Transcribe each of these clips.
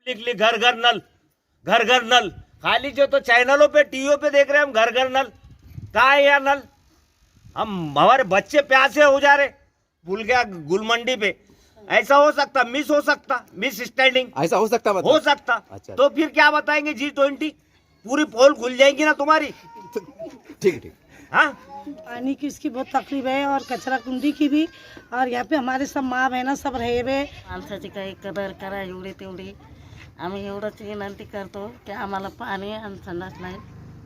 लिख ली घर घर नल, घर घर नल। खाली जो तो चैनलों पे टीवीओ पे देख रहे हैं हम घर घर नल। कहाँ है यार नल? हम हमारे बच्चे प्यासे हो जा रहे, भूल गया गुलमंडी पे। ऐसा हो सकता, मिस हो सकता, मिस स्टैंडिंग ऐसा हो सकता मतलब? हो सकता। अच्छा। तो फिर क्या बताएंगे G20? पूरी पोल खुल जाएगी ना तुम्हारी। ठीक ठीक। हाँ, पानी की इसकी बहुत तकलीफ है और कचरा कुंडी की भी। और यहाँ पे हमारे सब माँ बहना सब रहे हुए। माणसाची काही कदर करा एवढी तेवढी. आम्ही एवढंच विनंती करतो की आम्हाला पाणी आणि संडास नाही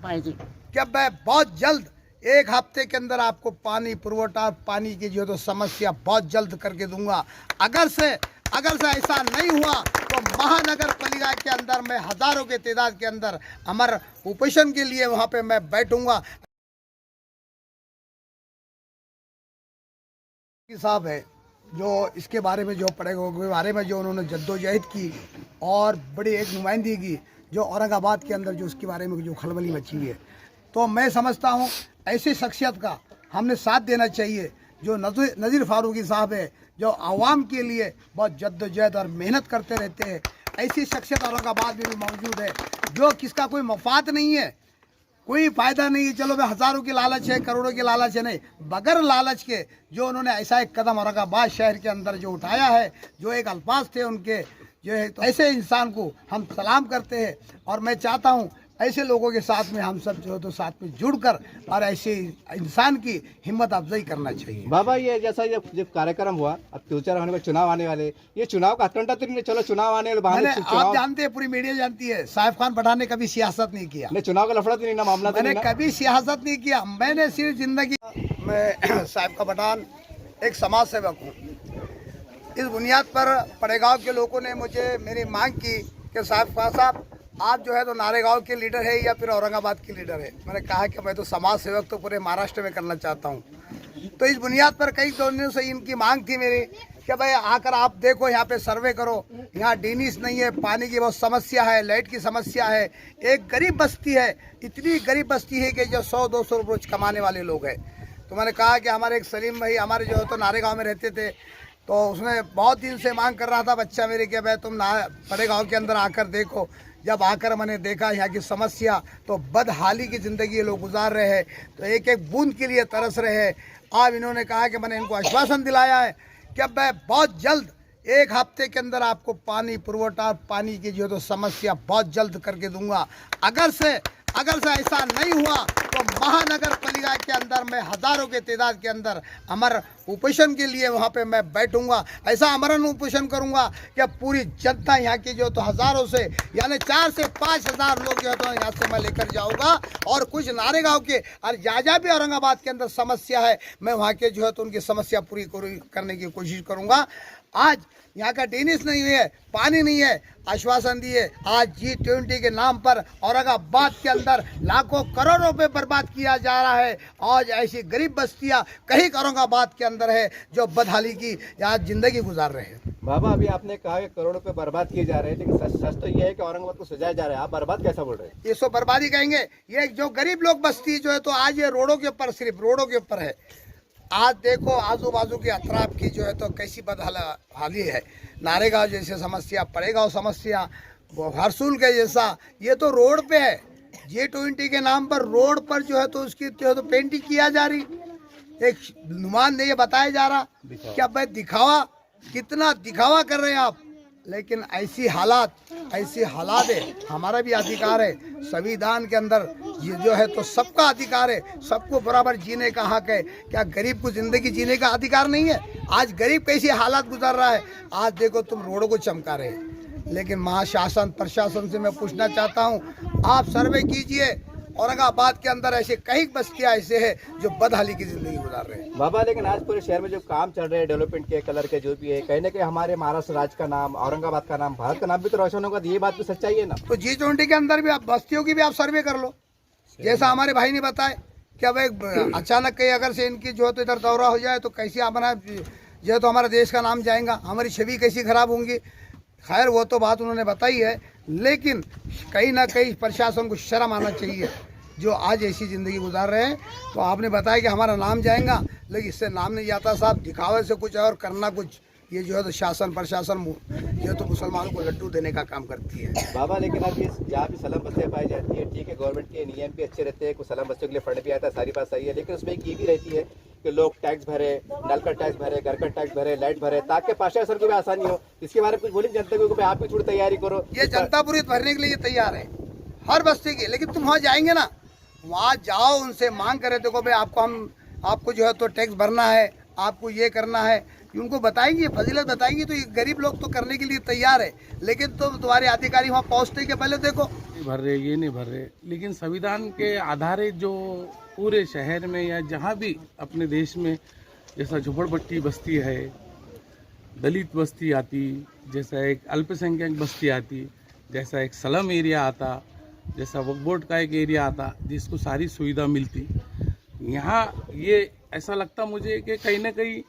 पाहिजे. क्या मैं बहुत जल्द 1 हफ्ते के अंदर आपको पानी पुरवठा, पानी की जो तो समस्या बहुत जल्द करके दूंगा। अगर से ऐसा नहीं हुआ तो महानगर पालिका के अंदर मैं हजारों के तादाद के अंदर अमर उपोषण के लिए वहाँ पे मैं बैठूंगा। साहब है जो इसके बारे में जो पड़ेगा के बारे में जो उन्होंने जद्दोजहद की और बड़ी एक नुमाइंदगी की जो औरंगाबाद के अंदर जो उसके बारे में जो खलबली मची है, तो मैं समझता हूँ ऐसी शख्सियत का हमने साथ देना चाहिए। जो नज़ीर फारूकी साहब है जो आवाम के लिए बहुत जद्दोजहद और मेहनत करते रहते हैं, ऐसी शख्सियत औरंगाबाद में भी मौजूद है जो किसका कोई मफाद नहीं है, कोई फायदा नहीं है। चलो भाई हज़ारों की लालच है, करोड़ों की लालच है, नहीं, बगैर लालच के जो उन्होंने ऐसा एक कदम औरंगाबाद शहर के अंदर जो उठाया है, जो एक अल्फाज थे उनके जो है, तो ऐसे इंसान को हम सलाम करते हैं। और मैं चाहता हूँ ऐसे लोगों के साथ में हम सब जो है तो साथ में जुड़कर और ऐसे इंसान की हिम्मत अफजाई करना चाहिए। बाबा ये जैसा जब कार्यक्रम हुआ, अब फ्यूचर होने में चुनाव आने वाले, ये चुनाव का अटंटा तो नहीं, चलो चुनाव आने वाले बहाने आप जानते हैं, पूरी मीडिया जानती है, साइफ खान पठान ने कभी सियासत नहीं किया। नहीं, चुनाव का लफड़ा तो नहीं ना, मामला तो मैंने नहीं ना? कभी सियासत नहीं किया। मैंने सिर्फ जिंदगी मैं साहिब का पठान एक समाज सेवक हूँ। इस बुनियाद पर पड़ेगांव के लोगों ने मुझे मेरी मांग की कि साहब आप जो है तो नारेगांव के लीडर है या फिर औरंगाबाद के लीडर है। मैंने कहा कि मैं तो समाज सेवक तो पूरे महाराष्ट्र में करना चाहता हूँ। तो इस बुनियाद पर कई दिनों से इनकी मांग थी मेरी कि भाई आकर आप देखो, यहाँ पे सर्वे करो, यहाँ डीनीस नहीं है, पानी की बहुत समस्या है, लाइट की समस्या है, एक गरीब बस्ती है, इतनी गरीब बस्ती है कि जो 100-200 रुपये रोज कमाने वाले लोग हैं। तो मैंने कहा कि हमारे एक सलीम भाई हमारे जो है तो नारेगांव में रहते थे, तो उसने बहुत दिन से मांग कर रहा था बच्चा मेरे कि भाई तुम पड़ेगांव के अंदर आकर देखो। जब आकर मैंने देखा यहाँ की समस्या, तो बदहाली की ज़िंदगी ये लोग गुजार रहे हैं, तो एक एक बूंद के लिए तरस रहे हैं। अब इन्होंने कहा कि मैंने इनको आश्वासन दिलाया है कि अब मैं बहुत जल्द 1 हफ्ते के अंदर आपको पानी पुरवठा, पानी की जो तो समस्या बहुत जल्द करके दूंगा। अगर से ऐसा नहीं हुआ तो महानगर पालिका के अंदर मैं हजारों के तादाद के अंदर अमर उपोषण के लिए वहाँ पे मैं बैठूंगा। ऐसा अमरन उपोषण करूंगा कि पूरी जनता यहाँ की जो तो हज़ारों से यानी 4 से 5 हज़ार लोग जो है तो यहाँ से मैं लेकर जाऊंगा। और कुछ नारेगांव के और जहाँ भी औरंगाबाद के अंदर समस्या है, मैं वहाँ के जो है तो उनकी समस्या पूरी करने की कोशिश करूँगा। आज यहाँ का टेनिस नहीं है, पानी नहीं है, आश्वासन दिए। आज G20 के नाम पर औरंगाबाद के अंदर लाखों करोड़ों रुपए बर्बाद किया जा रहा है। आज ऐसी गरीब बस्तियाँ कहीं औरंगाबाद के अंदर है जो बदहाली की आज जिंदगी गुजार रहे हैं। बाबा अभी आपने कहा कि करोड़ों रुपए बर्बाद किए जा रहे हैं, लेकिन सच तो ये है कि औरंगाबाद को सजाया जा रहा है। आप बर्बाद कैसा बोल रहे हैं? ये सो बर्बादी कहेंगे। ये जो गरीब लोग बस्ती जो है तो आज ये रोडों के ऊपर, सिर्फ रोडों के ऊपर है। आज देखो आजू बाजू के अतराफ की जो है तो कैसी बदहाली है। नारेगांव जैसे समस्या, पड़ेगांव समस्या, हरसूल के जैसा, ये तो रोड पे है। G20 के नाम पर रोड पर जो है तो उसकी जो है तो पेंटिंग किया जा रही, एक नुमान ने ये बताया जा रहा कि अब भाई दिखावा, कितना दिखावा कर रहे हैं आप। लेकिन ऐसी हालात है, हमारा भी अधिकार है संविधान के अंदर, ये जो है तो सबका अधिकार है, सबको बराबर जीने का हक है। क्या गरीब को जिंदगी जीने का अधिकार नहीं है? आज गरीब कैसी हालात गुजार रहा है। आज देखो तुम रोडों को चमका रहे हैं। लेकिन महाशासन प्रशासन से मैं पूछना चाहता हूँ, आप सर्वे कीजिए, औरंगाबाद के अंदर ऐसे कई बस्तियां ऐसे हैं जो बदहाली की जिंदगी गुजार रहे हैं। बाबा लेकिन आज पूरे शहर में जो काम चल रहे हैं डेवलपमेंट के, कलर के जो भी है, कहीं ना कहीं हमारे महाराष्ट्र राज्य का नाम, औरंगाबाद का नाम, भारत का नाम भी तो रोशन होगा। ये बात भी सच्चाई है ना? तो G20 के अंदर भी आप बस्तियों की भी आप सर्वे कर लो। जैसा हमारे भाई ने बताया कि अब एक अचानक कहीं अगर से इनकी जो है तो इधर दौरा हो जाए तो कैसी हमारा जो है तो हमारा देश का नाम जाएगा, हमारी छवि कैसी खराब होंगी। खैर वो तो बात उन्होंने बताई है, लेकिन कहीं ना कहीं प्रशासन को शर्म आना चाहिए जो आज ऐसी ज़िंदगी गुजार रहे हैं। तो आपने बताया कि हमारा नाम जाएगा, लेकिन इससे नाम नहीं जाता साहब। दिखावे से कुछ और करना कुछ ये जो है तो शासन प्रशासन जो है तो मुसलमानों को लड्डू देने का काम करती है। बाबा लेकिन अब ये जहाँ भी सलम बस्तियाँ पाई जाती है, ठीक है, गवर्नमेंट के नियम भी अच्छे रहते हैं, कुछ सलम बस्तियों के लिए फंड भी आता है, सारी बात सही है, लेकिन उसमें एक ये भी रहती है कि लोग टैक्स भरे, नल का टैक्स भरे, घर का टैक्स भरे, लाइट भरे, ताकि प्रशासन को भी आसानी हो। इसके बारे में कुछ बोली जनता को, आप भी थोड़ी तैयारी करो। ये जनता पूरी भरने के लिए तैयार है हर बस्ती की, लेकिन तुम वहाँ जाएंगे ना, वहाँ जाओ, उनसे मांग करे, देखो भाई आपको जो है तो टैक्स भरना है, आपको ये करना है, उनको बताएंगे, फजीलत बताएंगे, तो ये गरीब लोग तो करने के लिए तैयार है, लेकिन तुम्हारे अधिकारी वहाँ पहुँचने के पहले देखो भर रहे, ये नहीं भर रहे। लेकिन संविधान के आधारित जो पूरे शहर में या जहाँ भी अपने देश में जैसा झोपड़पट्टी बस्ती है, दलित बस्ती आती, जैसा एक अल्पसंख्यक बस्ती आती, जैसा एक स्लम एरिया आता, जैसा वक्फ बोर्ड का एक एरिया आता जिसको सारी सुविधा मिलती, यहाँ ये ऐसा लगता मुझे कि कहीं ना कहीं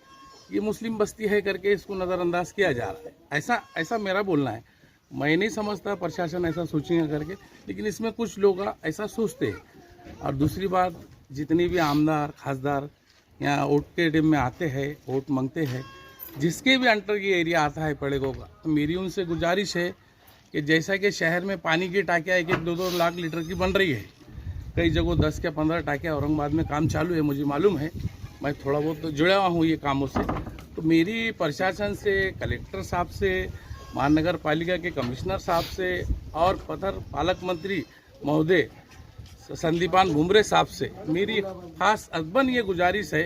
ये मुस्लिम बस्ती है करके इसको नज़रअंदाज किया जा रहा है। ऐसा मेरा बोलना है। मैं नहीं समझता प्रशासन ऐसा सोचेगा करके, लेकिन इसमें कुछ लोग ऐसा सोचते हैं। और दूसरी बात, जितने भी आमदार खासदार यहाँ वोट के टाइम में आते हैं, वोट मांगते हैं, जिसके भी अंडर ये एरिया आता है पड़ेगा का, तो मेरी उनसे गुजारिश है कि जैसा कि शहर में पानी की टाकियाँ 1-2 लाख लीटर की बन रही है, कई जगह 10 या 15 टाकियाँ औरंगाबाद में काम चालू है, मुझे मालूम है, मैं थोड़ा बहुत तो जुड़ा हुआ हूँ ये कामों से। तो मेरी प्रशासन से, कलेक्टर साहब से, महानगर पालिका के कमिश्नर साहब से और पथर पालक मंत्री महोदय संदीपान भुमरे साहब से मेरी खास अजबन ये गुजारिश आहे,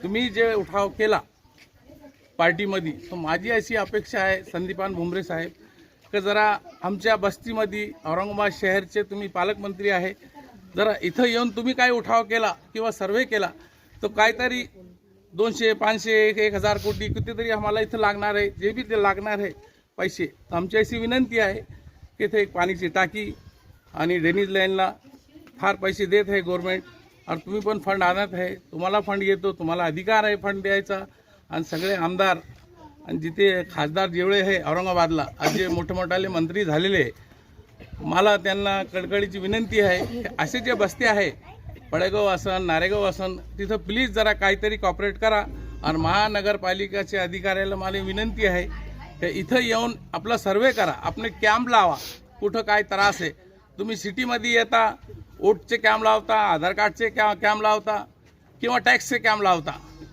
तुम्ही जे उठाव केला पार्टीमध्ये, तो माझी अशी अपेक्षा आहे संदीपान भुमरे साहेब की जरा आमच्या बस्तीमध्ये औरंगाबाद शहरचे तुम्ही पालकमंत्री आहे, जरा इथं येऊन तुम्ही काय उठाव केला किंवा सर्वे केला तो काहीतरी 200, 500, 1000 कोटी कितीतरी आम्हाला इथं लागणार आहे, जे भी ते लागणार आहे पैसे, तर आमची अशी विनंती आहे की इथे एक पाण्याची टाकी आणि ड्रेनेज लाईनला फार पैसे देत आहे गव्हर्नमेंट, और तुम्ही पण फंड आणत आहे, तुम्हाला फंड येतो, तुम्हाला अधिकार आहे फंड द्यायचा, आणि सगळे आमदार आणि जिथे खासदार जेवढे आहे औरंगाबादला आज जे मोठमोठाले मंत्री झालेले, मला त्यांना कळकळीची विनंती आहे की असे जे बस्ते आहे पळेगाव असन, नारेगाव असन, तिथं प्लीज जरा काहीतरी कॉपरेट करा। आणि महानगरपालिकाचे अधिकाऱ्याला मला विनंती आहे की इथं येऊन आपला सर्वे करा, आपले कॅम्प लावा, कुठं काय त्रास आहे, तुम्ही सिटीमध्ये येता वोटचे कॅम्प लावता, आधार कार्डचे कॅम्प लावता किंवा टॅक्सचे कॅम्प लावता,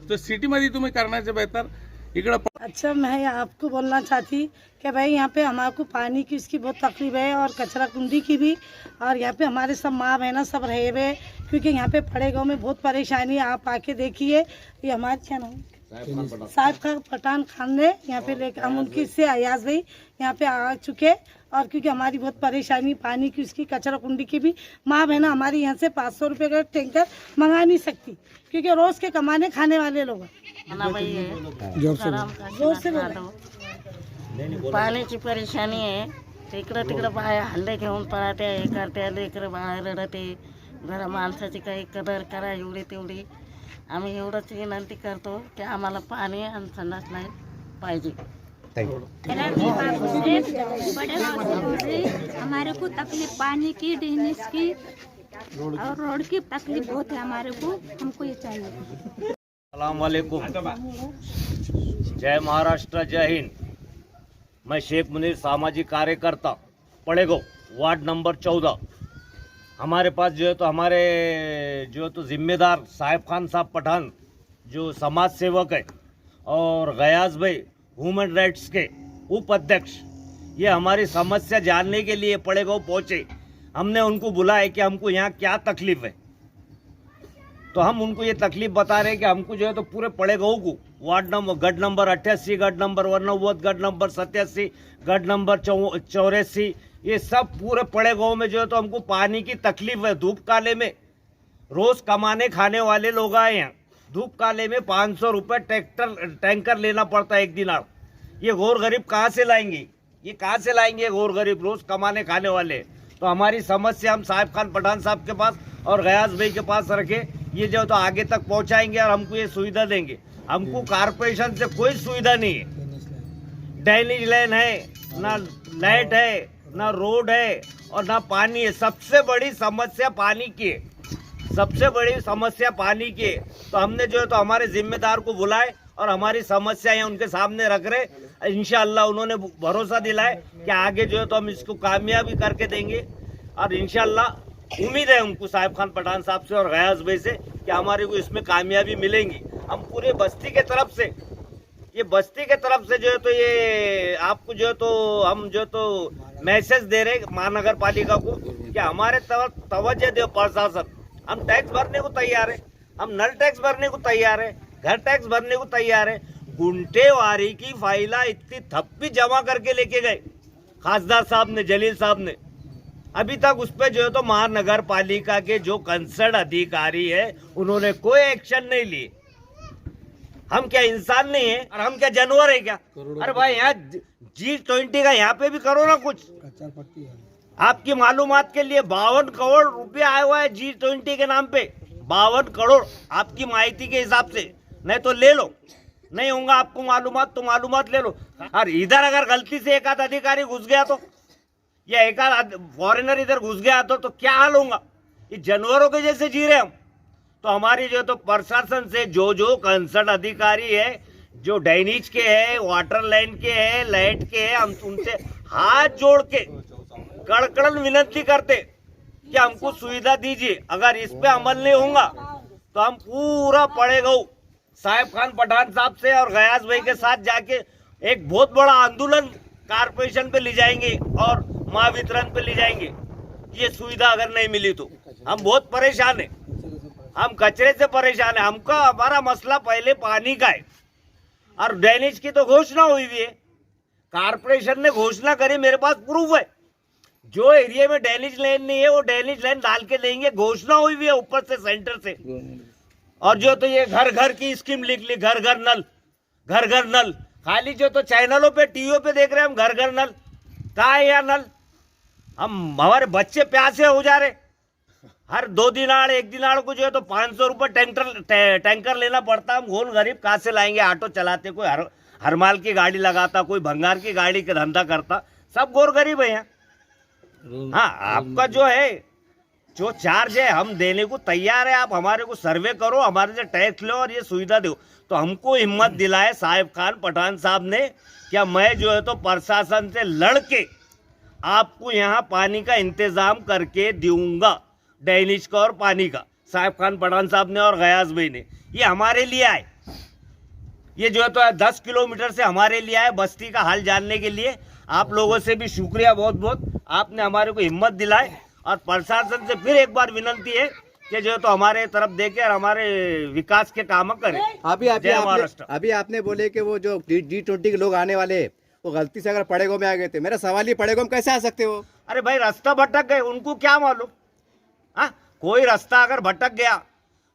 तो सिटीमध्ये तुम्ही करण्याचे बेहतर इकडं। अच्छा, मैं आपको बोलना चाहती कि भाई यहाँ पे हमारे को पानी की इसकी बहुत तकलीफ है और कचरा कुंडी की भी, और यहाँ पे हमारे सब माँ बहना सब रहे हुए, क्योंकि यहाँ पे पड़े गाँव में बहुत परेशानी है। आप आके देखिए, ये हमारे क्या नाम साहब का पठान खान ने यहाँ पे लेकर, हम उनकी से अयाज भाई यहाँ पे आ चुके, और क्योंकि हमारी बहुत परेशानी पानी की, उसकी कचरा कुंडी की भी, माँ बहना हमारी यहाँ से 500 रुपये का टैंकर मंगा नहीं सकती, क्योंकि रोज के कमाने खाने वाले लोग हैं। पाण्याची परेशानी आहे, तिकडं तिकडं बाया हल्ले घेऊन पळाते, हे करते, लेकरं बाहेर रडते, जरा माणसाची काही कदर करा, एवढी तेवढी। आम्ही एवढंच विनंती करतो की आम्हाला पाणी आणि संडास नाही पाहिजे। हमारे को तकलीफ पानी की, ड्रेनेज की और रोड की तकलीफ बहुत है हमारे को, हमको ये चाहिए। अस्सलाम वालेकुम, जय महाराष्ट्र, जय हिंद। मैं शेख मुनीर, सामाजिक कार्यकर्ता, पड़ेगांव, वार्ड नंबर 14। हमारे पास जो है तो हमारे जो तो जिम्मेदार साहिब खान साहब पठान जो समाज सेवक है, और गयास भाई ह्यूमन राइट्स के उपाध्यक्ष, ये हमारी समस्या जानने के लिए पड़ेगांव पहुँचे। हमने उनको बुलाया कि हमको यहाँ क्या तकलीफ है, तो हम उनको ये तकलीफ बता रहे हैं कि हमको जो है तो पूरे पड़ेगांव को गढ़ नंबर 88, गढ़ नंबर 89, गढ़ नंबर 87, गढ़ नंबर 84, ये सब पूरे पड़ेगांव में जो है तो हमको पानी की तकलीफ है। धूप काले में रोज कमाने खाने वाले लोग आए हैं, धूप काले में 500 रुपये टैंकर लेना पड़ता है एक दिन। ये गौर गरीब कहाँ से लाएंगे, ये कहाँ से लाएंगे गौर गरीब, रोज कमाने खाने वाले। तो हमारी समस्या हम साहिब खान पठान साहब के पास और गयास भाई के पास रखे, ये जो तो आगे तक पहुंचाएंगे और हमको ये सुविधा देंगे। हमको कारपोरेशन से कोई सुविधा नहीं है, ड्रेनेज लाइन है ना, लाइट है ना, रोड है और ना पानी है। सबसे बड़ी समस्या पानी की है, सबसे बड़ी समस्या पानी की है। तो हमने जो है तो हमारे जिम्मेदार को बुलाए और हमारी समस्याएं उनके सामने रख रहे। इंशाअल्लाह उन्होंने भरोसा दिलाए कि आगे जो है तो हम इसको कामयाबी करके देंगे और इंशाअल्लाह उम्मीद है उनको साहिब खान पठान साहब से और गयास भाई से कि हमारे को इसमें कामयाबी मिलेंगी। हम पूरे बस्ती के तरफ से जो है तो ये आपको जो है तो हम जो है तो मैसेज दे रहे महानगर पालिका को कि हमारे तरफ तवज्जो दे प्रशासन। हम टैक्स भरने को तैयार है, हम नल टैक्स भरने को तैयार है, घर टैक्स भरने को तैयार है। गुंटेवारी की फाइला इतनी थप्पी जमा करके लेके गए खासदार साहब ने, जलील साहब ने, अभी तक उस पर जो है तो महानगर पालिका के जो कंसर्न अधिकारी है उन्होंने कोई एक्शन नहीं लिए। हम क्या इंसान नहीं है और हम क्या जानवर है क्या? अरे भाई यहाँ G20 का यहाँ पे भी करो ना कुछ। आपकी मालूमात के लिए 52 करोड़ रुपया आया हुआ है G20 के नाम पे, 52 करोड़ आपकी माहिती के हिसाब से। नहीं तो ले लो, नहीं होगा आपको मालूमात तो मालूमात ले लो। और इधर अगर गलती से एक आध अधिकारी घुस गया तो, या एक आध फॉरेनर इधर घुस गया तो क्या हाल होगा? ये जानवरों के जैसे जी रहे हम। तो हमारी जो तो प्रशासन से जो कंसर्न अधिकारी है, जो ड्रेनेज के है, वाटर लाइन के है, लाइट के है, हम उनसे हाथ जोड़ के कड़कड़न विनती करते कि हमको सुविधा दीजिए। अगर इस पे अमल नहीं होगा तो हम पूरा पड़ेगा साहिब खान पठान साहब से और गयास भाई के साथ जाके एक बहुत बड़ा आंदोलन कारपोरेशन पे ले जाएंगे और महावितरण पे ले जाएंगे। ये सुविधा अगर नहीं मिली तो हम बहुत परेशान है, हम कचरे से परेशान है। हमका हमारा मसला पहले पानी का है और ड्रेनेज की तो घोषणा हुई हुई है, कारपोरेशन ने घोषणा करी, मेरे पास प्रूफ है। जो एरिया में ड्रेनेज लाइन नहीं है वो ड्रेनेज लाइन डाल के देंगे, घोषणा हुई हुई है ऊपर से, सेंटर से। और जो तो ये घर घर की स्कीम लिख ली, घर घर नल, घर घर नल। खाली जो तो चैनलों पे, टीवीओ पे देख रहे हैं हम घर घर नल। कहाँ है यहाँ नल? हम हमारे बच्चे प्यासे हो जा रहे। हर 2 दिनाड़ 1 दिनाड़ को जो है तो 500 रुपये टैंकर लेना पड़ता। हम घोल गरीब कहाँ से लाएंगे? ऑटो चलाते, कोई हर माल की गाड़ी लगाता, कोई भंगार की गाड़ी का धंधा करता, सब गोर गरीब है यहाँ। हाँ, आपका जो है जो चार्ज है हम देने को तैयार है। आप हमारे को सर्वे करो, हमारे से टैक्स लो और ये सुविधा दो। तो हमको हिम्मत दिलाए साहिब खान पठान साहब ने, क्या मैं जो है तो प्रशासन से लड़के आपको यहाँ पानी का इंतजाम करके दूंगा, ड्रेनेज का और पानी का। साहिब खान पठान साहब ने और गयास भाई ने ये हमारे लिए आए, ये जो है तो 10 किलोमीटर से हमारे लिए आए बस्ती का हाल जानने के लिए। आप लोगों से भी शुक्रिया बहुत बहुत, आपने हमारे को हिम्मत दिलाए। और प्रशासन से फिर एक बार विनती है कि जो है तो हमारे तरफ देखे और हमारे विकास के काम करें। अभी आपने बोले कि वो जो G20 के लोग आने वाले वो गलती से अगर पड़ेगो में आ गए थे। मेरा सवाल ये, पड़ेगो में कैसे आ सकते हो? अरे भाई रास्ता भटक गए, उनको क्या मालूम? हाँ, कोई रास्ता अगर भटक गया,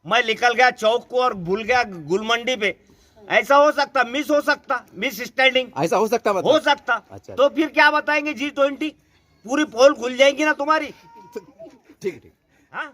मैं निकल गया चौक को और भूल गया गुलमंडी पे, ऐसा हो सकता, मिस हो सकता, मिस स्टैंडिंग ऐसा हो सकता, हो सकता। अच्छा। तो फिर क्या बताएंगे? G20 पूरी पोल खुल जाएगी ना तुम्हारी। ठीक। हाँ।